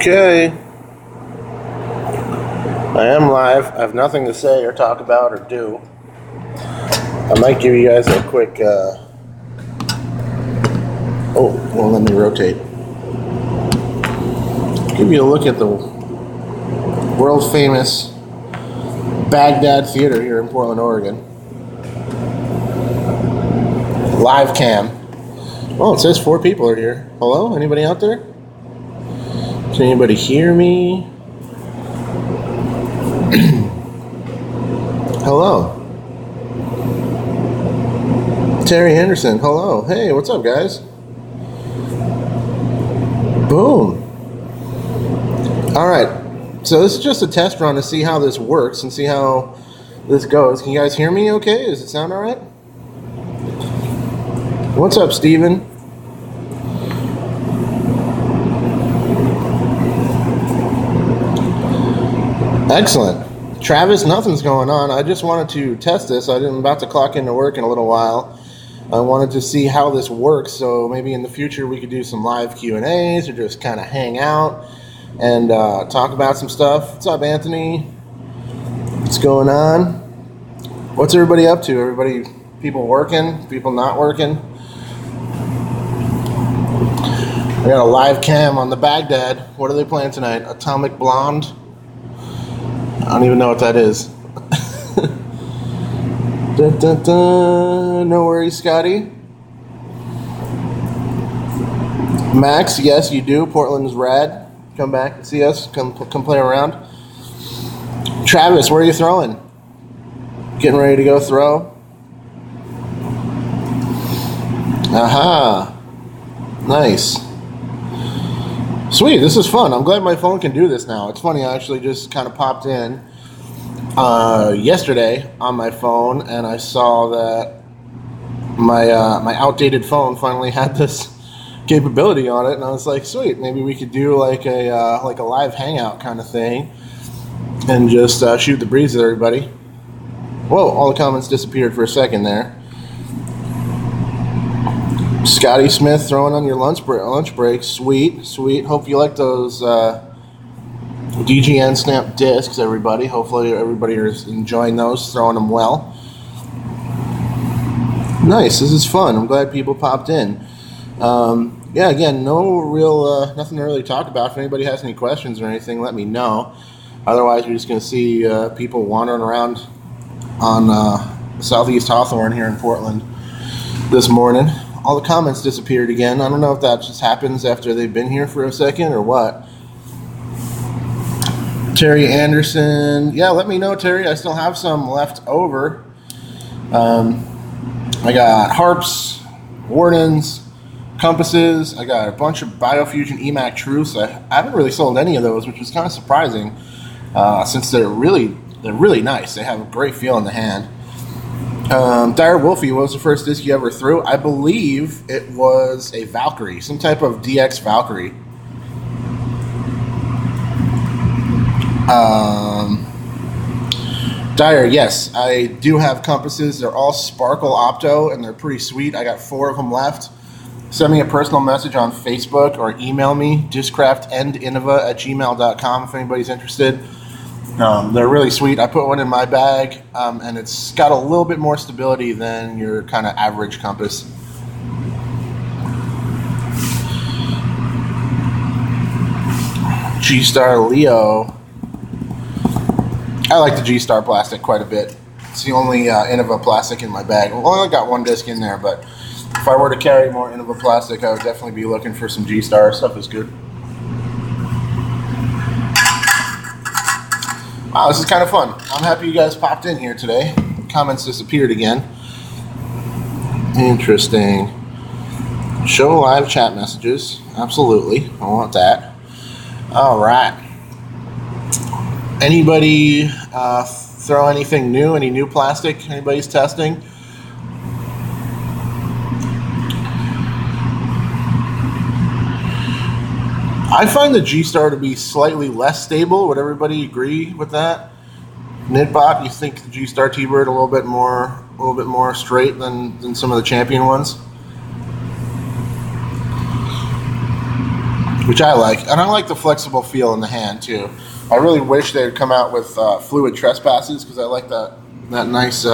Okay, I am live. I have nothing to say or talk about or do. I might give you guys a quick, let me rotate. Give you a look at the world famous Baghdad Theater here in Portland, Oregon. Live cam. Oh, it says 4 people are here. Hello? Anybody out there? Can anybody hear me? Hello. Terry Henderson. Hello. Hey, what's up, guys? Boom. All right. So this is just a test run to see how this works and see how this goes. Can you guys hear me okay? Does it sound all right? What's up, Steven? Excellent. Travis, nothing's going on. I just wanted to test this. I'm about to clock into work in a little while. I wanted to see how this works, so maybe in the future we could do some live Q&As or just kind of hang out and talk about some stuff. What's up, Anthony? What's going on? What's everybody up to? Everybody, people working? People not working? I got a live cam on the Baghdad. What are they playing tonight? Atomic Blonde? I don't even know what that is. Dun, dun, dun. No worries, Scotty. Max, yes, you do. Portland's rad. Come back and see us. Come play around. Travis, where are you throwing? Getting ready to go throw? Aha. Nice. Sweet, this is fun. I'm glad my phone can do this now. It's funny, I actually just kind of popped in yesterday on my phone, and I saw that my outdated phone finally had this capability on it, and I was like, sweet, maybe we could do like a live hangout kind of thing, and just shoot the breeze with everybody. Whoa! All the comments disappeared for a second there. Scotty Smith throwing on your lunch break. Sweet. Hope you like those DGN Snap discs, everybody. Hopefully everybody is enjoying those, throwing them well. Nice. This is fun. I'm glad people popped in. Yeah, again, nothing to really talk about. If anybody has any questions or anything, let me know. Otherwise, we're just going to see people wandering around on Southeast Hawthorne here in Portland this morning. All the comments disappeared again. I don't know if that just happens after they've been here for a second or what. Terry Anderson. Yeah, let me know, Terry. I still have some left over. I got harps, wardens, compasses. I got a bunch of Biofusion EMAC Truths. I haven't really sold any of those, which was kind of surprising since they're really nice. They have a great feel in the hand. Dire Wolfie, what was the first disc you ever threw? I believe it was a Valkyrie, some type of DX Valkyrie. Dire, yes, I do have compasses. They're all Sparkle Opto, and they're pretty sweet. I got 4 of them left. Send me a personal message on Facebook or email me, discraftandinova@gmail.com if anybody's interested. They're really sweet. I put one in my bag, and it's got a little bit more stability than your kind of average compass. G-Star Leo. I like the G-Star plastic quite a bit. It's the only Innova plastic in my bag. Well, I only got 1 disc in there, but if I were to carry more Innova plastic, I would definitely be looking for some G-Star. Stuff is good. Wow, this is kind of fun. I'm happy you guys popped in here today. Comments disappeared again. Interesting. Show live chat messages. Absolutely. I want that. All right. Anybody throw anything new? Any new plastic anybody's testing? I find the G-Star to be slightly less stable. Would everybody agree with that? Knitbot, you think the G-Star T-Bird a little bit more straight than some of the Champion ones? which I like. And I like the flexible feel in the hand, too. I really wish they'd come out with fluid trespasses, because I like that nice,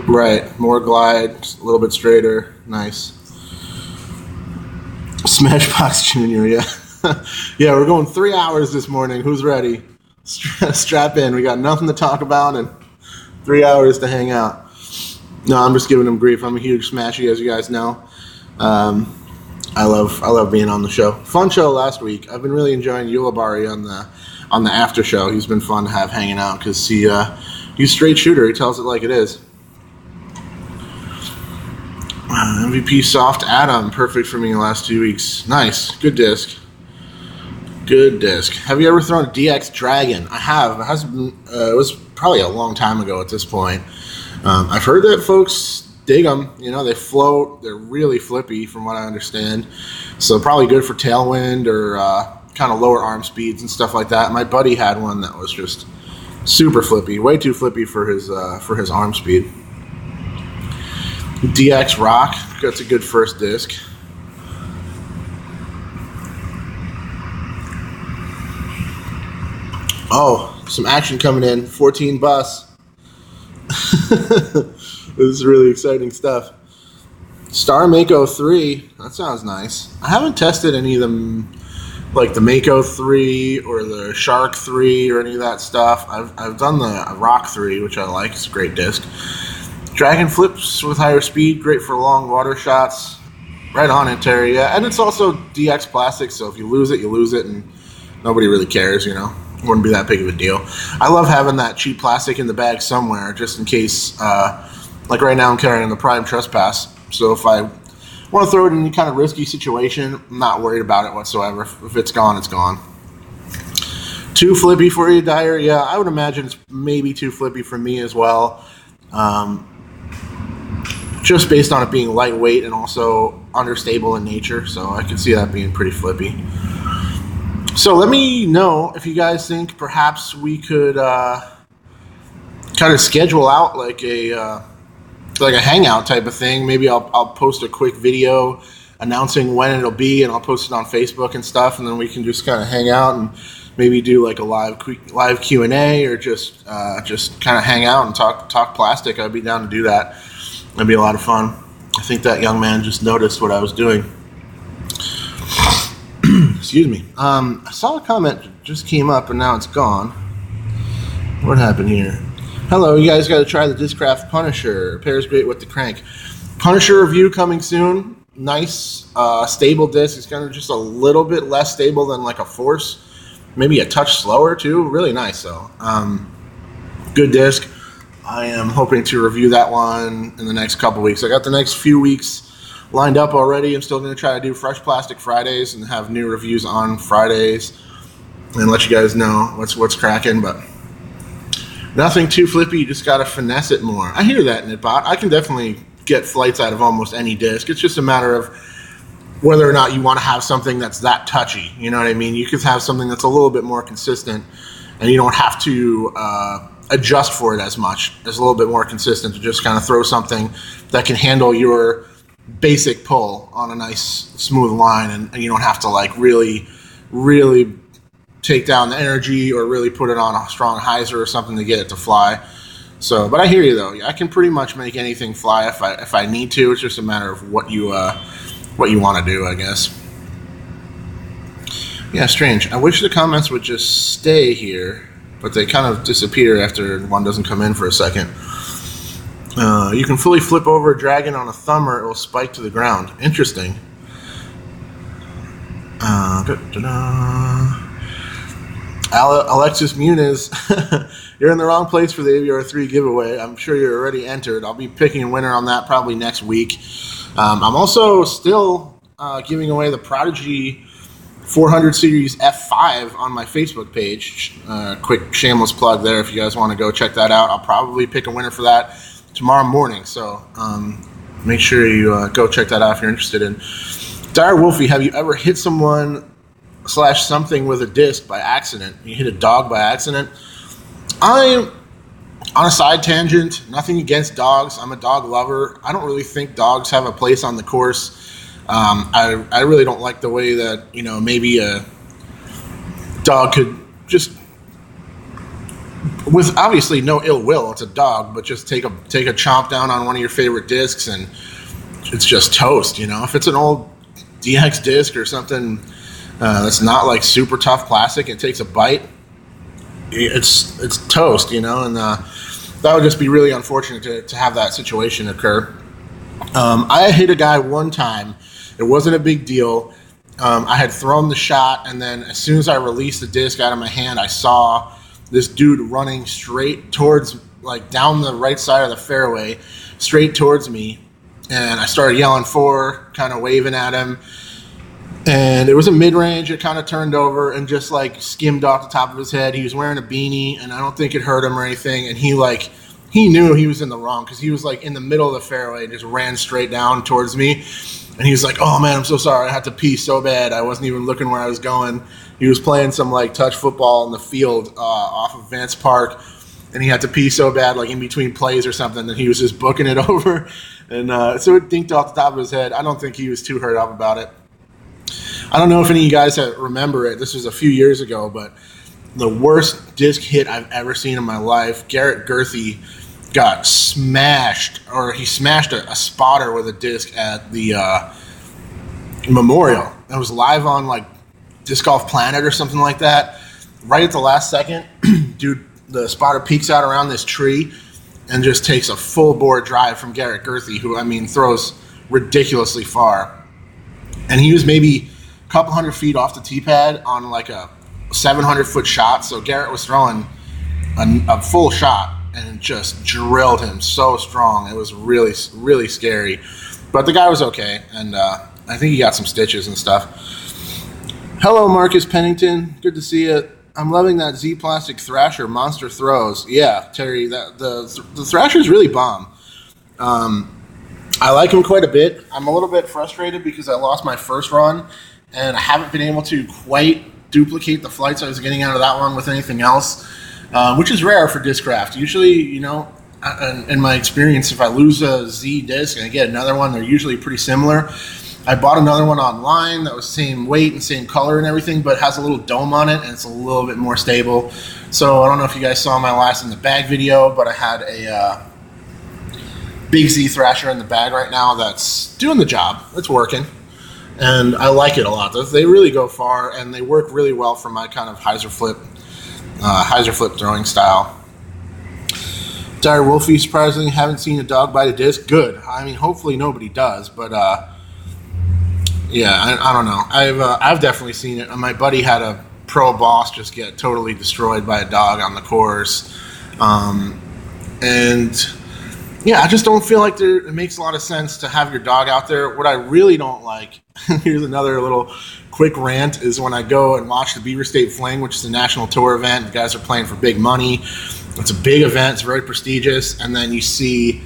right, more glide, a little bit straighter, nice. Smashbox Junior, yeah. Yeah, we're going 3 hours this morning. Who's ready? Strap in. We got nothing to talk about and 3 hours to hang out. No, I'm just giving him grief. I'm a huge Smashy, as you guys know. I love being on the show. Fun show last week. I've been really enjoying Ulibarri on the after show. He's been fun to have hanging out because he's a straight shooter. He tells it like it is. MVP Soft Atom, perfect for me the last 2 weeks. Nice, good disc. Good disc. Have you ever thrown a DX Dragon? I have. It was probably a long time ago at this point. I've heard that folks dig them. You know, they float. They're really flippy from what I understand. So probably good for tailwind or kind of lower arm speeds and stuff like that. My buddy had one that was just super flippy. Way too flippy for his arm speed. DX Rock. That's a good first disc. Oh, some action coming in. 14 bus. This is really exciting stuff. Star Mako 3. That sounds nice. I haven't tested any of them, like the Mako 3 or the Shark 3 or any of that stuff. I've done the Rock 3, which I like. It's a great disc. Dragon flips with higher speed. Great for long water shots. Right on it, Terry. Yeah, and it's also DX plastic, so if you lose it, you lose it, and nobody really cares, you know. Wouldn't be that big of a deal. I love having that cheap plastic in the bag somewhere, just in case. Like right now, I'm carrying the Prime Trespass, so if I want to throw it in any kind of risky situation, I'm not worried about it whatsoever. If it's gone, it's gone. Too flippy for you, Dyer? Yeah, I would imagine it's maybe too flippy for me as well. Just based on it being lightweight and also understable in nature, so I can see that being pretty flippy. So let me know if you guys think perhaps we could kind of schedule out like a hangout type of thing. Maybe I'll post a quick video announcing when it'll be, and I'll post it on Facebook and stuff, and then we can just kind of hang out and maybe do like a live Q&A or just kind of hang out and talk plastic. I'd be down to do that. That'd be a lot of fun. I think that young man just noticed what I was doing. Excuse me. I saw a comment that just came up and now it's gone. What happened here? Hello, you guys got to try the Discraft Punisher. It pairs great with the crank. Punisher review coming soon. Nice, stable disc. It's kind of just a little bit less stable than like a Force. Maybe a touch slower too. Really nice though. Good disc. I am hoping to review that one in the next couple weeks. I got the next few weeks lined up already. I'm still going to try to do Fresh Plastic Fridays and have new reviews on Fridays and let you guys know what's cracking, but nothing too flippy. You just got to finesse it more. I hear that, Nitbot. I can definitely get flights out of almost any disc. It's just a matter of whether or not you want to have something that's that touchy. You know what I mean? You could have something that's a little bit more consistent and you don't have to adjust for it as much. It's a little bit more consistent to just kind of throw something that can handle your basic pull on a nice smooth line, and you don't have to like really take down the energy or really put it on a strong hyzer or something to get it to fly. So, but I hear you though. I can pretty much make anything fly if I need to. It's just a matter of what you want to do, I guess. Yeah, strange. I wish the comments would just stay here, but they kind of disappear after one doesn't come in for a second. You can fully flip over a Dragon on a thumb or it will spike to the ground. Interesting. Alexis Muniz, you're in the wrong place for the AVR3 giveaway. I'm sure you're already entered. I'll be picking a winner on that probably next week. I'm also still giving away the Prodigy 400 Series F5 on my Facebook page. Quick shameless plug there if you guys want to go check that out. I'll probably pick a winner for that tomorrow morning, so make sure you go check that out if you're interested in. Dire Wolfie, have you ever hit someone / something with a disc by accident? You hit a dog by accident? I'm on a side tangent, nothing against dogs. I'm a dog lover. I don't really think dogs have a place on the course. I really don't like the way that, you know, maybe a dog could just, with obviously no ill will, it's a dog, but just take a chomp down on one of your favorite discs and it's just toast, you know. If it's an old DX disc or something that's not like super tough plastic, it takes a bite, it's toast, you know. And that would just be really unfortunate to have that situation occur. I hit a guy one time. It wasn't a big deal. I had thrown the shot, and then as soon as I released the disc out of my hand, I saw this dude running straight towards, like down the right side of the fairway, straight towards me. And I started yelling kind of waving at him. And it was a mid-range. It kind of turned over and just like skimmed off the top of his head. He was wearing a beanie, and I don't think it hurt him or anything. And he knew he was in the wrong because he was like in the middle of the fairway and just ran straight down towards me. And he was like, "Oh man, I'm so sorry. I had to pee so bad. I wasn't even looking where I was going." He was playing some like touch football in the field off of Vance Park, and he had to pee so bad, like in between plays or something, that he was just booking it over. And so it dinked off the top of his head. I don't think he was too hurt up about it. I don't know if any of you guys remember it. This was a few years ago, but the worst disc hit I've ever seen in my life. Garrett Gurthie got smashed, or he smashed a spotter with a disc at the Memorial. It was live on like Disc Golf Planet or something like that. Right at the last second, dude, the spotter peeks out around this tree and just takes a full bore drive from Garrett Gurthie, who, I mean, throws ridiculously far. And he was maybe a couple hundred feet off the tee pad on like a 700-foot shot. So Garrett was throwing a full shot and just drilled him so strong. It was really, really scary. But the guy was okay, and I think he got some stitches and stuff. Hello, Marcus Pennington. Good to see you. I'm loving that Z Plastic Thrasher monster throws. Yeah, Terry, the Thrasher's really bomb. I like him quite a bit. I'm a little bit frustrated because I lost my first run, and I haven't been able to quite duplicate the flights I was getting out of that one with anything else, which is rare for Discraft. Usually, you know, in my experience, if I lose a Z disc and I get another one, they're usually pretty similar. I bought another one online that was same weight and same color and everything, but has a little dome on it, and it's a little bit more stable. So I don't know if you guys saw my last in the bag video, but I had a Big Z Thrasher in the bag right now that's doing the job. It's working, and I like it a lot. They really go far, and they work really well for my kind of hyzer flip throwing style. Dire Wolfie, surprisingly, haven't seen a dog bite a disc. Good. I mean, hopefully nobody does, but yeah, I don't know. I've definitely seen it. My buddy had a pro boss just get totally destroyed by a dog on the course, and yeah, I just don't feel like it makes a lot of sense to have your dog out there. What I really don't like, here's another little quick rant, is when I go and watch the Beaver State Fling, which is a national tour event. The guys are playing for big money. It's a big event. It's very prestigious, and then you see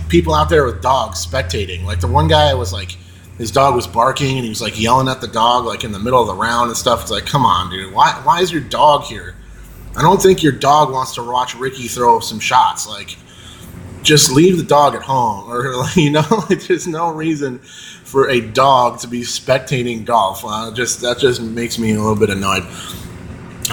people out there with dogs spectating. Like the one guy was like, his dog was barking and he was like yelling at the dog like in the middle of the round and stuff. It's like, come on, dude. Why is your dog here? I don't think your dog wants to watch Ricky throw some shots. Like, just leave the dog at home, or you know, like, there's no reason for a dog to be spectating golf. That just makes me a little bit annoyed.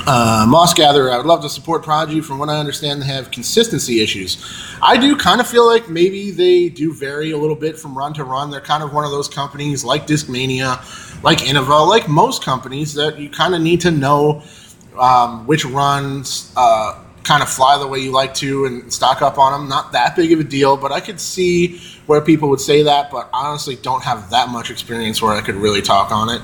Moss Gatherer, I would love to support Prodigy. From what I understand, they have consistency issues. I do kind of feel like maybe they do vary a little bit from run to run. They're kind of one of those companies like Discmania, like Innova, like most companies that you kind of need to know which runs kind of fly the way you like to and stock up on them. Not that big of a deal, but I could see where people would say that, but I honestly don't have that much experience where I could really talk on it.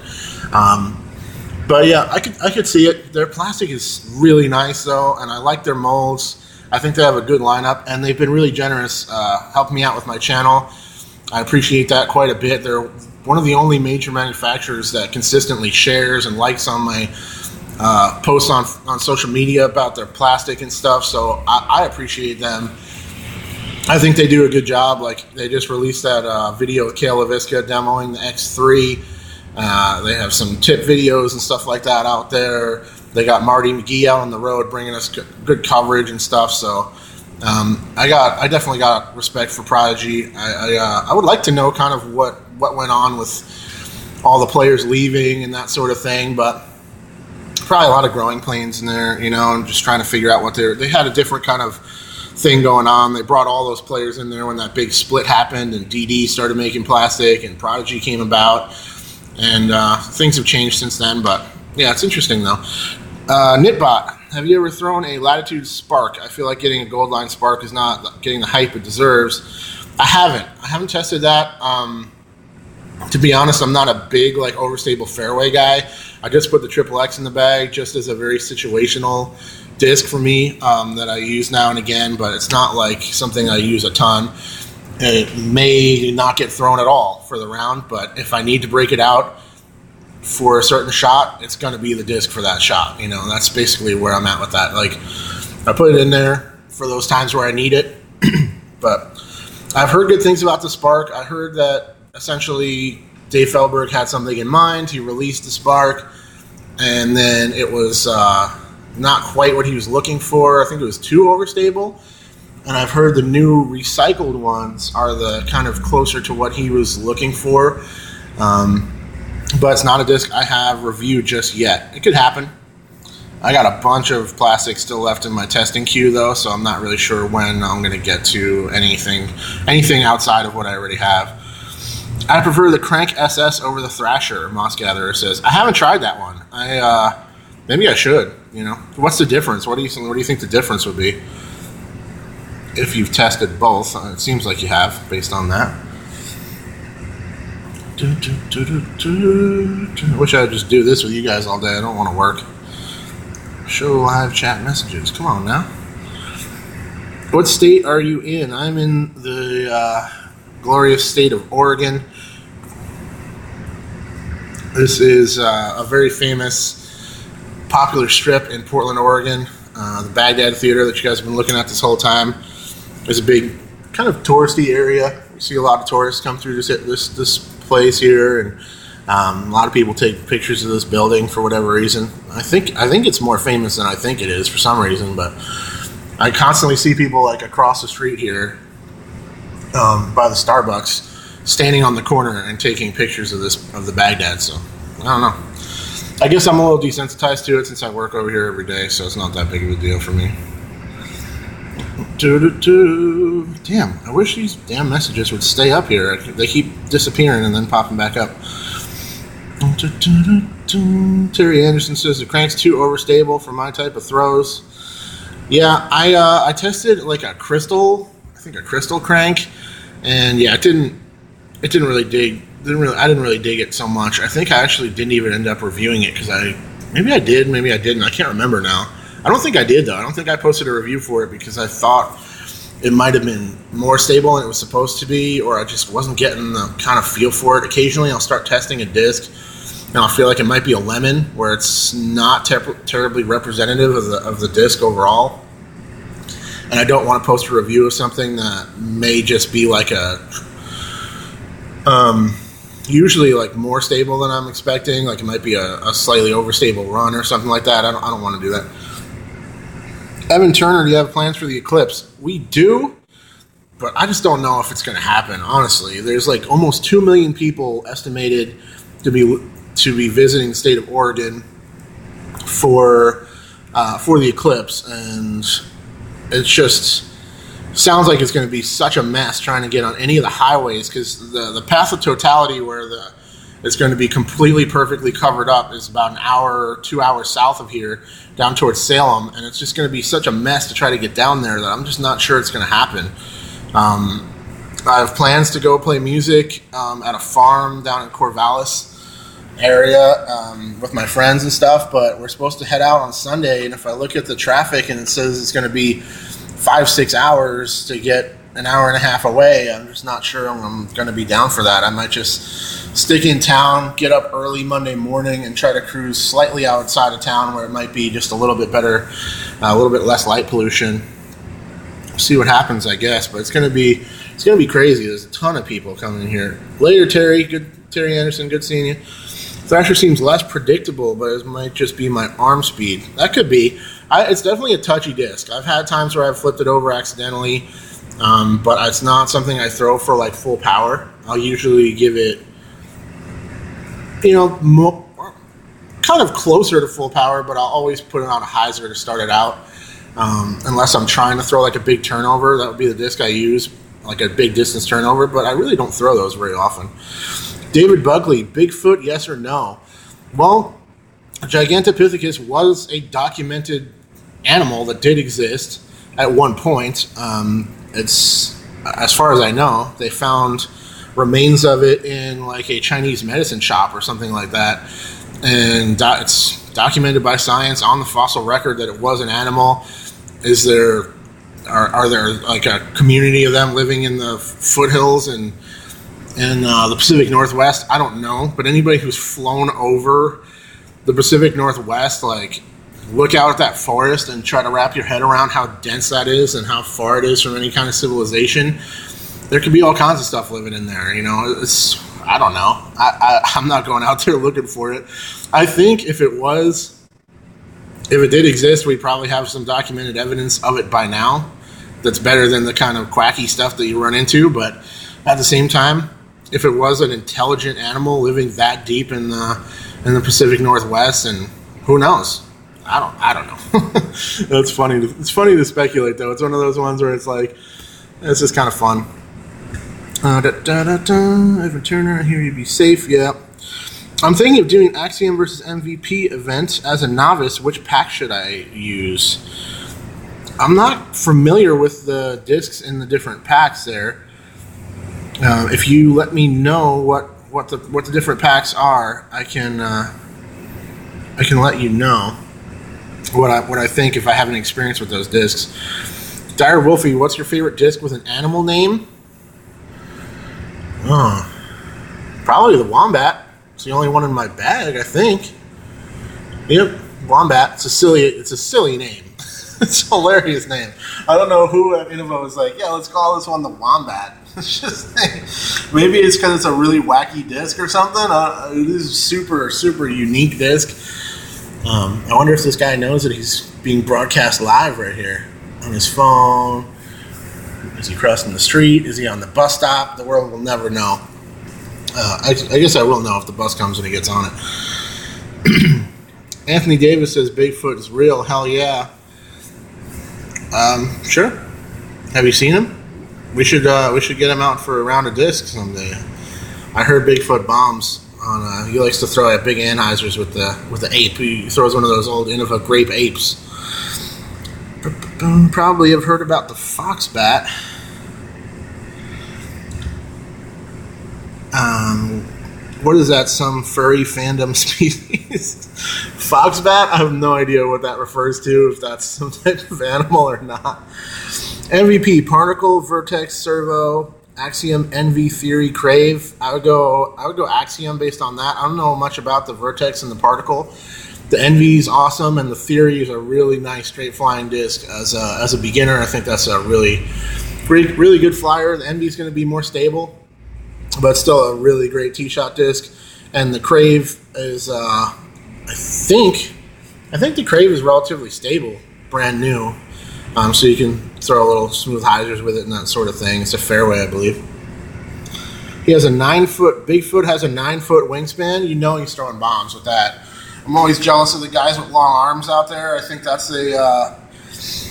But yeah, I could see it. Their plastic is really nice though, and I like their molds. I think they have a good lineup, and they've been really generous helping me out with my channel. I appreciate that quite a bit. They're one of the only major manufacturers that consistently shares and likes on my posts on social media about their plastic and stuff, so I appreciate them. I think they do a good job. Like, they just released that video with Kale LaVisca demoing the X3. They have some tip videos and stuff like that out there. They got Marty McGee out on the road bringing us good coverage and stuff. So I definitely got respect for Prodigy. I would like to know kind of what went on with all the players leaving and that sort of thing, but probably a lot of growing pains in there, and just trying to figure out what they had a different kind of thing going on. They brought all those players in there when that big split happened, and DD started making plastic, and Prodigy came about, and things have changed since then. But yeah, it's interesting though. Knitbot, have you ever thrown a Latitude Spark? I feel like getting a Gold Line Spark is not getting the hype it deserves. I haven't tested that. To be honest, I'm not a big overstable fairway guy. I just put the Triple X in the bag just as a very situational disc for me that I use now and again, but it's not like something I use a ton. It may not get thrown at all for the round, but if I need to break it out for a certain shot, it's going to be the disc for that shot. And that's basically where I'm at with that. I put it in there for those times where I need it, but I've heard good things about the Spark. I heard that essentially Dave Feldberg had something in mind. He released the Spark, and then it was not quite what he was looking for. I think it was too overstable, and I've heard the new recycled ones are the kind of closer to what he was looking for, but it's not a disc I have reviewed just yet. It could happen. I got a bunch of plastic still left in my testing queue though, so I'm not really sure when I'm going to get to anything outside of what I already have. I prefer the Crank SS over the Thrasher, Moss Gatherer says. I haven't tried that one. Maybe I should. What's the difference? What do you think the difference would be if you've tested both? It seems like you have, based on that. I wish I would just do this with you guys all day. I don't want to work. Show live chat messages. Come on now. What state are you in? I'm in the glorious state of Oregon. This is a very famous, popular strip in Portland, Oregon. The Baghdad Theater that you guys have been looking at this whole time is a big, kind of touristy area. You see a lot of tourists come through this place here, and a lot of people take pictures of this building for whatever reason. I think it's more famous than I think it is for some reason, but I constantly see people across the street here by the Starbucks standing on the corner and taking pictures of the Baghdad. So I don't know. I guess I'm a little desensitized to it since I work over here every day, so it's not that big of a deal for me. Damn, I wish these damn messages would stay up here. They keep disappearing and then popping back up. Terry Anderson says the Crank's too overstable for my type of throws. Yeah, I tested a crystal, I think a crystal crank, and yeah, I didn't really dig it so much. I think I actually didn't even end up reviewing it because maybe I did, maybe I didn't. I can't remember now. I don't think I did though. I don't think I posted a review for it because I thought it might have been more stable than it was supposed to be, or I just wasn't getting the kind of feel for it. Occasionally I'll start testing a disc and I'll feel like it might be a lemon where it's not terribly representative of the disc overall. And I don't want to post a review of something that may just be usually more stable than I'm expecting. It might be a slightly overstable run or something like that. I don't want to do that. Evan Turner, do you have plans for the Eclipse? We do, but I just don't know if it's going to happen, honestly. There's almost 2 million people estimated to be visiting the state of Oregon for the Eclipse, and it just sounds like it's going to be such a mess trying to get on any of the highways, because the path of totality where it's going to be completely perfectly covered up is about an hour or 2 hours south of here down towards Salem, and it's just going to be such a mess to try to get down there that I'm just not sure it's going to happen. I have plans to go play music at a farm down in Corvallis area with my friends and stuff, but we're supposed to head out on Sunday, and if I look at the traffic and it says it's going to be 5-6 hours to get an hour and a half away, I'm just not sure I'm going to be down for that. I might just stick in town, get up early Monday morning, and try to cruise slightly outside of town where it might be just a little bit better, a little bit less light pollution. See what happens, I guess, but it's going to be crazy. There's a ton of people coming in here. Later, Terry. Terry Anderson, good seeing you. Thrasher seems less predictable, but it might just be my arm speed. That could be. It's definitely a touchy disc. I've had times where I've flipped it over accidentally, but it's not something I throw for like full power. I'll usually give it, kind of closer to full power, but I'll always put it on a hyzer to start it out. Unless I'm trying to throw like a big turnover, that would be the disc I use, like a big distance turnover, but I really don't throw those very often. David Buckley, Bigfoot, yes or no? Well, Gigantopithecus was a documented animal that did exist at one point. It's, as far as I know, they found remains of it in like a Chinese medicine shop or something like that. And it's documented by science on the fossil record that it was an animal. Are there like a community of them living in the foothills and in the Pacific Northwest? I don't know, but anybody who's flown over the Pacific Northwest, like, look out at that forest and try to wrap your head around how dense that is and how far it is from any kind of civilization. There could be all kinds of stuff living in there. I don't know. I'm not going out there looking for it. I think if it did exist, we probably have some documented evidence of it by now. That's better than the kind of quacky stuff that you run into. But at the same time, if it was an intelligent animal living that deep in the Pacific Northwest, and who knows? I don't know. That's funny. It's funny to speculate, though. It's one of those ones where it's like, it's just kind of fun. Evan Turner, I hear you be safe. Yeah. I'm thinking of doing Axiom versus MVP event as a novice. Which pack should I use? I'm not familiar with the discs in the different packs there. If you let me know what the different packs are, I can let you know what I think if I have any experience with those discs. Dire Wolfie, what's your favorite disc with an animal name? Probably the Wombat. It's the only one in my bag, I think. Yep, Wombat. It's a silly name. It's a hilarious name. I don't know who at Innova was like, yeah, let's call this one the Wombat. It's just, maybe it's because it's a really wacky disc or something. It is a super, super unique disc. I wonder if this guy knows that he's being broadcast live right here on his phone. Is he crossing the street? Is he on the bus stop? The world will never know. I guess I will know if the bus comes when he gets on it. Anthony Davis says Bigfoot is real. Hell yeah. Sure. Have you seen him? We should get him out for a round of discs someday. I heard Bigfoot bombs on. He likes to throw at big Anheuser's with the ape. He throws one of those old Innova grape apes. Probably have heard about the fox bat. What is that? Some furry fandom species? Fox bat? I have no idea what that refers to, if that's some type of animal or not. MVP, Particle, Vertex, Servo, Axiom, Envy, Theory, Crave. I would go Axiom based on that. I don't know much about the Vertex and the Particle. The Envy is awesome, and the Theory is a really nice straight flying disc. As a beginner, I think that's a really good flyer. The Envy is going to be more stable, but still a really great tee-shot disc. And the Crave is, I think the Crave is relatively stable, brand new. So you can throw a little smooth hyzers with it and that sort of thing. It's a fairway, I believe. He has a 9-foot, Bigfoot has a 9-foot wingspan. You know he's throwing bombs with that. I'm always jealous of the guys with long arms out there. I think that's it's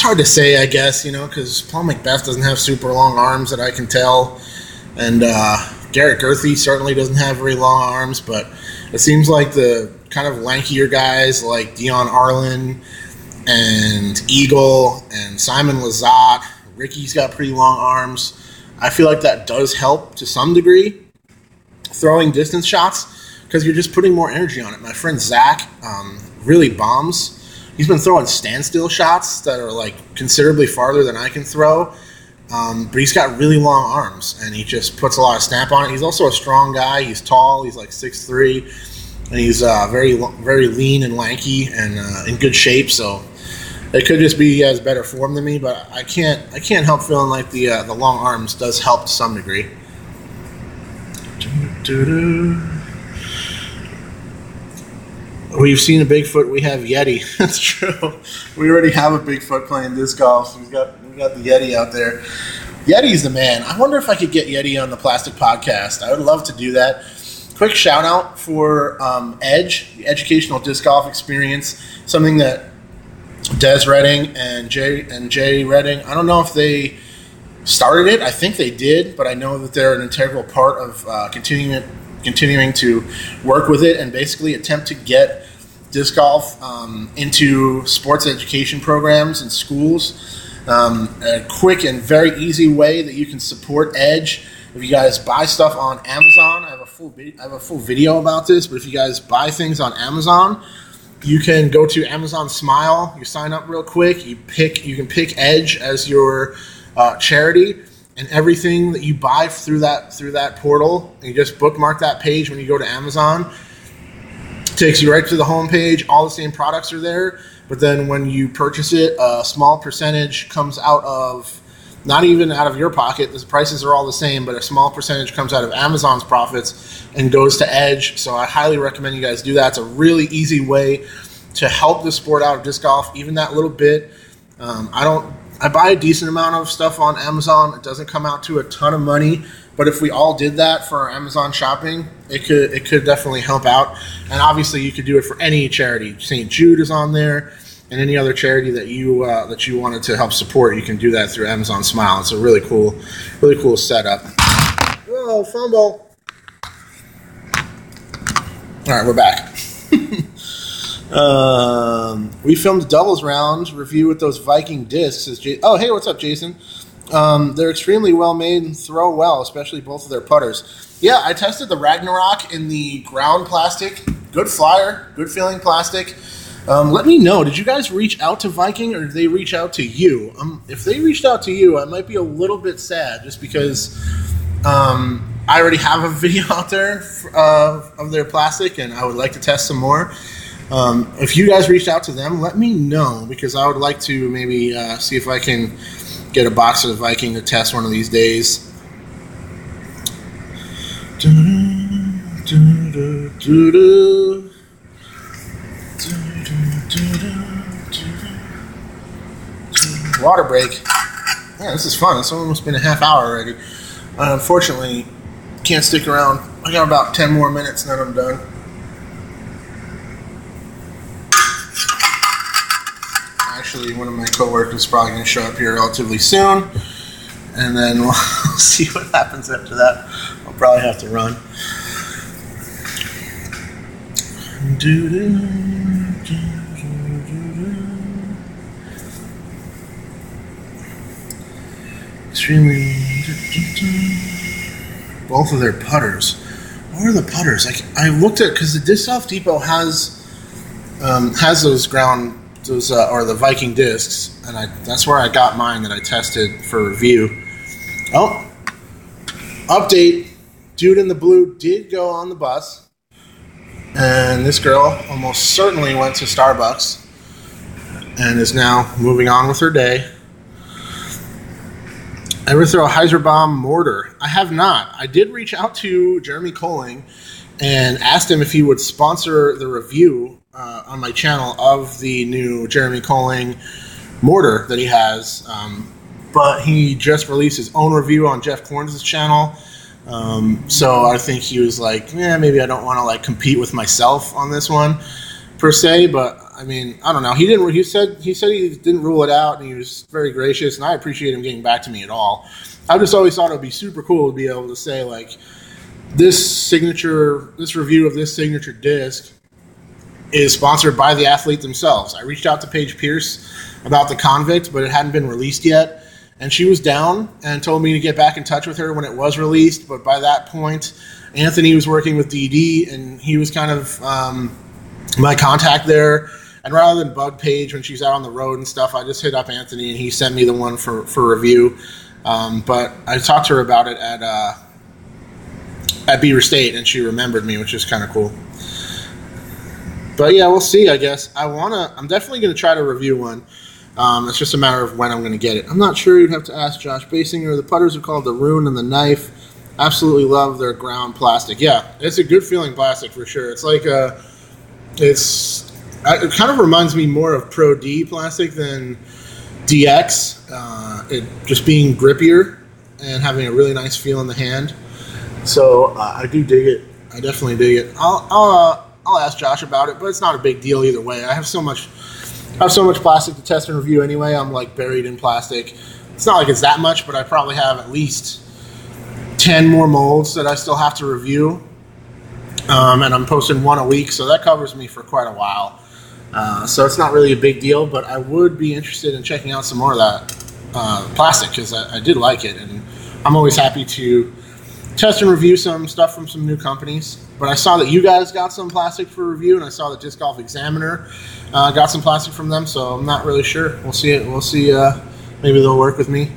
hard to say, I guess, because Paul McBeth doesn't have super long arms that I can tell. And Garrett Gurthey certainly doesn't have very long arms, but it seems like the kind of lankier guys like Dion Arlen and Eagle and Simon Lizotte, Ricky's got pretty long arms. I feel like that does help to some degree throwing distance shots because you're just putting more energy on it. My friend Zach really bombs. He's been throwing standstill shots that are like considerably farther than I can throw, but he's got really long arms and he just puts a lot of snap on it. He's also a strong guy. He's tall. He's like 6'3", and he's very lean and lanky and in good shape. So it could just be he has better form than me, but I can't help feeling like the long arms does help to some degree. We've seen a Bigfoot. We have Yeti. That's true. We already have a Bigfoot playing disc golf. So we got the Yeti out there. Yeti's the man. I wonder if I could get Yeti on the Plastic Podcast. I would love to do that. Quick shout out for Edge, the Educational Disc Golf Experience, something that Des Redding and Jay Redding, I don't know if they started it. I think they did, but I know that they're an integral part of continuing to work with it and basically attempt to get disc golf into sports education programs and schools. A quick and very easy way that you can support Edge. If you guys buy stuff on Amazon, I have a full video about this, but if you guys buy things on Amazon, you can go to Amazon Smile, you sign up real quick, you can pick Edge as your charity, and everything that you buy through that portal, and you just bookmark that page when you go to Amazon. It takes you right to the home page. All the same products are there, but then when you purchase it, a small percentage comes out of, not even out of your pocket, the prices are all the same, but a small percentage comes out of Amazon's profits and goes to Edge. So I highly recommend you guys do that. It's a really easy way to help the sport out of disc golf, even that little bit. I buy a decent amount of stuff on Amazon. It doesn't come out to a ton of money, but if we all did that for our Amazon shopping, it could definitely help out. And obviously, you could do it for any charity. St. Jude is on there, and any other charity that you wanted to help support. You can do that through Amazon Smile. It's a really cool setup. Whoa, fumble! All right, we're back. We filmed a doubles round review with those Viking discs. Oh, hey, what's up, Jason? They're extremely well made and throw well, especially both of their putters. Yeah, I tested the Ragnarok in the ground plastic. Good flyer, good feeling plastic. Let me know, did you guys reach out to Viking or did they reach out to you? If they reached out to you, I might be a little bit sad just because I already have a video out there of their plastic and I would like to test some more. If you guys reached out to them, let me know because I would like to maybe see if I can get a box of the Viking to test one of these days. Water break. Yeah, this is fun. It's almost been a half hour already. Unfortunately, can't stick around. I got about 10 more minutes and then I'm done. Actually, one of my coworkers is probably going to show up here relatively soon, and then we'll see what happens after that. I'll probably have to run. Extremely. Both of their putters. What are the putters? I looked at, because the Disc Golf Depot has those ground. Or the Viking discs, and that's where I got mine that I tested for review. Oh, update. Dude in the blue did go on the bus, and this girl almost certainly went to Starbucks and is now moving on with her day. Ever throw a Heiserbomb mortar? I have not. I did reach out to Jeremy Colling and asked him if he would sponsor the review on my channel of the new Jeremy Colling mortar that he has, but he just released his own review on Jeff Corns' channel, so I think he was like, maybe I don't want to compete with myself on this one per se, but I mean, I don't know. He said he didn't rule it out, and he was very gracious, and I appreciate him getting back to me at all. I just always thought it would be super cool to be able to say this review of this signature disc is sponsored by the athlete themselves. I reached out to Paige Pierce about the Convict, but it hadn't been released yet. And she was down and told me to get back in touch with her when it was released. But by that point, Anthony was working with DD, and he was kind of my contact there. And rather than bug Paige when she's out on the road and stuff, I just hit up Anthony, and he sent me the one for review. But I talked to her about it at Beaver State, and she remembered me, which is kind of cool. But yeah, we'll see, I guess. I'm definitely going to try to review one. It's just a matter of when I'm going to get it. I'm not sure. You'd have to ask Josh Basinger. The putters are called the Rune and the Knife. Absolutely love their ground plastic. Yeah, it's a good feeling plastic for sure. It's like It kind of reminds me more of Pro D plastic than DX. It just being grippier and having a really nice feel in the hand. So I do dig it. I definitely dig it. I'll ask Josh about it, but it's not a big deal either way. I have so much plastic to test and review anyway. I'm like buried in plastic. It's not like it's that much, but I probably have at least 10 more molds that I still have to review. And I'm posting one a week, so that covers me for quite a while. So it's not really a big deal, but I would be interested in checking out some more of that plastic because I did like it, and I'm always happy to test and review some stuff from some new companies. But I saw that you guys got some plastic for review, and I saw that Disc Golf Examiner got some plastic from them, so I'm not really sure. We'll see it. We'll see. Maybe they'll work with me.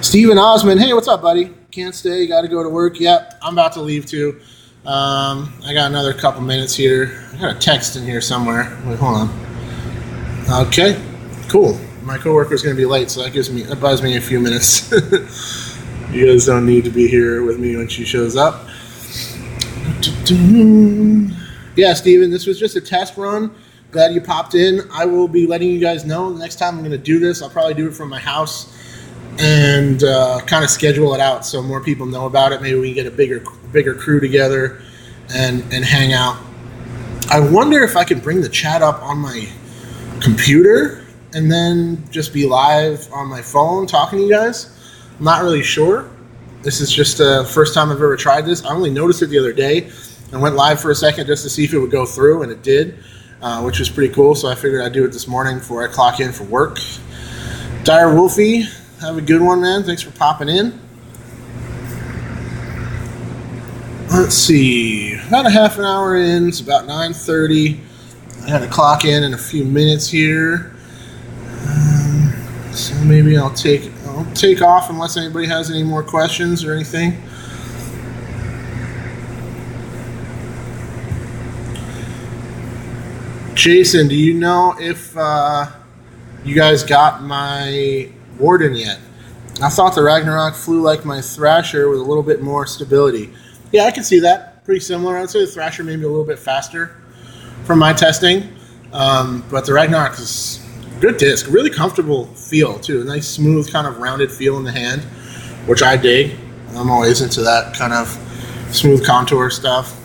Steven Osmond, hey, what's up, buddy? Can't stay. Got to go to work. Yep, I'm about to leave too. I got another couple minutes here. I got a text in here somewhere. Wait, hold on. Okay, cool. My coworker's going to be late, so that buys me a few minutes. You guys don't need to be here with me when she shows up. Yeah, Steven, this was just a test run. Glad you popped in. I will be letting you guys know the next time I'm going to do this. I'll probably do it from my house and kind of schedule it out so more people know about it. Maybe we can get a bigger crew together and hang out. I wonder if I could bring the chat up on my computer and then just be live on my phone talking to you guys. I'm not really sure. This is just the first time I've ever tried this. I only noticed it the other day and went live for a second just to see if it would go through, and it did, which was pretty cool. So I figured I'd do it this morning before I clock in for work. Dire Wolfie, have a good one, man. Thanks for popping in. Let's see. About a half an hour in. It's about 9:30. I got to clock in a few minutes here. So maybe I'll take off unless anybody has any more questions or anything. Jason, do you know if you guys got my Warden yet? I thought the Ragnarok flew like my Thrasher with a little bit more stability. Yeah, I can see that. Pretty similar. I'd say the Thrasher maybe a little bit faster from my testing. But the Ragnarok is good disc. Really comfortable feel, too. A nice, smooth, kind of rounded feel in the hand, which I dig. I'm always into that kind of smooth contour stuff.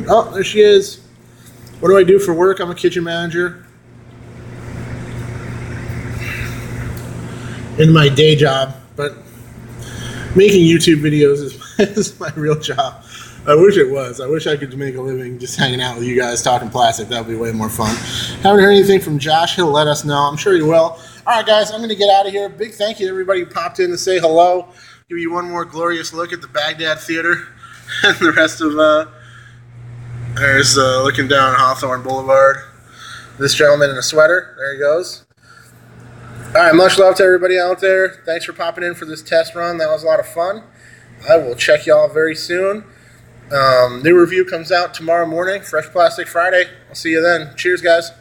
Oh, there she is. What do I do for work? I'm a kitchen manager. In my day job, but making YouTube videos is my real job. I wish it was. I wish I could make a living just hanging out with you guys talking plastic. That would be way more fun. Haven't heard anything from Josh. He'll let us know. I'm sure he will. All right, guys, I'm going to get out of here. Big thank you to everybody who popped in to say hello. Give you one more glorious look at the Baghdad Theater and the rest of, there's looking down Hawthorne Boulevard. This gentleman in a sweater. There he goes. All right, much love to everybody out there. Thanks for popping in for this test run. That was a lot of fun. I will check y'all very soon. New review comes out tomorrow morning, Fresh Plastic Friday. I'll see you then. Cheers, guys.